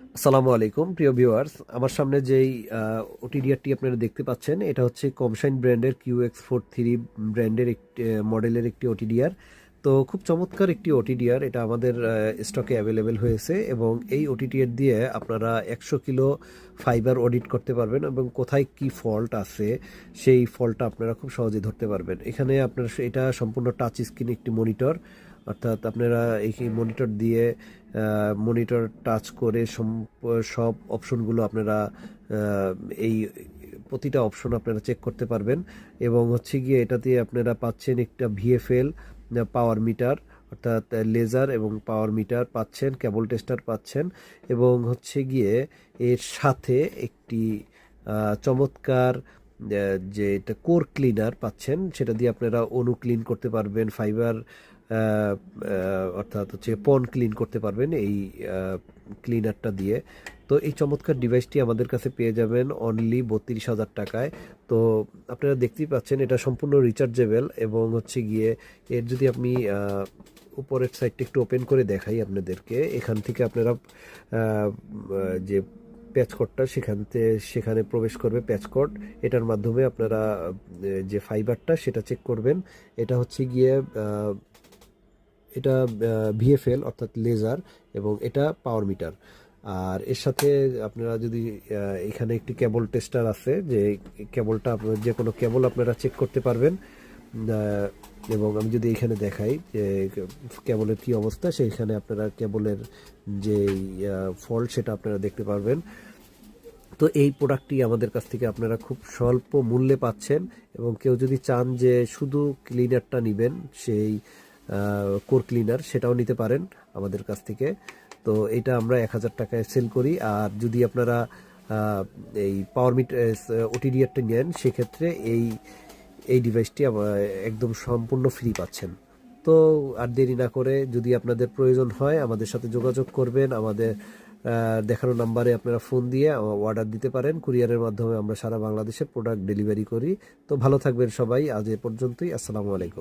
আসসালামু আলাইকুম প্রিয় ভিউয়ার্স, আমার সামনে যেই ওটিডিআরটি আপনারা দেখতে পাচ্ছেন এটা হচ্ছে কমশাইন ব্র্যান্ডের QX43 ব্র্যান্ডের একটি মডেলের একটি ওটিডিআর। তো খুব চমৎকার একটি ওটিডিআর, এটা আমাদের স্টকে অ্যাভেলেবেল হয়েছে এবং এই ওটিডিআর দিয়ে আপনারা 100 কিলো ফাইবার অডিট করতে পারবেন এবং কোথায় কি ফল্ট আছে সেই ফল্টটা আপনারা খুব সহজে ধরতে পারবেন। এখানে আপনারা এটা সম্পূর্ণ টাচ স্ক্রিন একটি মনিটর, অর্থাৎ আপনারা এই মনিটর দিয়ে মনিটর টাচ করে সব অপশনগুলো আপনারা এই প্রতিটা অপশন আপনারা চেক করতে পারবেন। এবং হচ্ছে গিয়ে এটা দিয়ে আপনারা পাচ্ছেন একটা VFL পাওয়ার মিটার, অর্থাৎ লেজার এবং পাওয়ার মিটার পাচ্ছেন, কেবল টেস্টার পাচ্ছেন এবং হচ্ছে গিয়ে এর সাথে একটি চমৎকার যে এটা কোর ক্লিনার পাচ্ছেন, সেটা দিয়ে আপনারা অণু ক্লিন করতে পারবেন, ফাইবার অর্থাৎ হচ্ছে পন ক্লিন করতে পারবেন এই ক্লিনারটা দিয়ে। তো এই চমৎকার ডিভাইসটি আমাদের কাছে পেয়ে যাবেন অনলি 32,000 টাকায়। তো আপনারা দেখতেই পাচ্ছেন এটা সম্পূর্ণ রিচার্জেবল এবং হচ্ছে গিয়ে এর যদি আপনি উপরের সাইডটা একটু ওপেন করে দেখাই আপনাদেরকে, এখান থেকে আপনারা যে প্যাচ কোডটা সেখানে প্রবেশ করবে প্যাচ কোড, এটার মাধ্যমে আপনারা যে ফাইবারটা সেটা চেক করবেন। এটা হচ্ছে গিয়ে এটা VFL অর্থাৎ লেজার এবং এটা পাওয়ার মিটার। আর এর সাথে আপনারা যদি এখানে একটি কেবল টেস্টার আছে, যে কেবলটা আপনারা যে কোনো কেবল আপনারা চেক করতে পারবেন। এবং আমি যদি এখানে দেখাই যে কেবলের কি অবস্থা, সেইখানে আপনারা কেবলের যে ফল্ট সেটা আপনারা দেখতে পারবেন। তো এই প্রোডাক্টটি আমাদের কাছ থেকে আপনারা খুব স্বল্প মূল্যে পাচ্ছেন এবং কেউ যদি চান যে শুধু ক্লিনারটা নেবেন, সেই কোর ক্লিনার সেটাও নিতে পারেন আমাদের কাছ থেকে। তো এটা আমরা 1,000 টাকায় সেল করি। আর যদি আপনারা এই পাওয়ার মিটার ওটিডিআরটা নেন, সেক্ষেত্রে এই এই ডিভাইসটি একদম সম্পূর্ণ ফ্রি পাচ্ছেন। তো আর দেরি না করে যদি আপনাদের প্রয়োজন হয় আমাদের সাথে যোগাযোগ করবেন। আমাদের দেখানো নাম্বারে আপনারা ফোন দিয়ে অর্ডার দিতে পারেন। কুরিয়ারের মাধ্যমে আমরা সারা বাংলাদেশে প্রোডাক্ট ডেলিভারি করি। তো ভালো থাকবেন সবাই, আজ এ পর্যন্তই। আসসালামু আলাইকুম।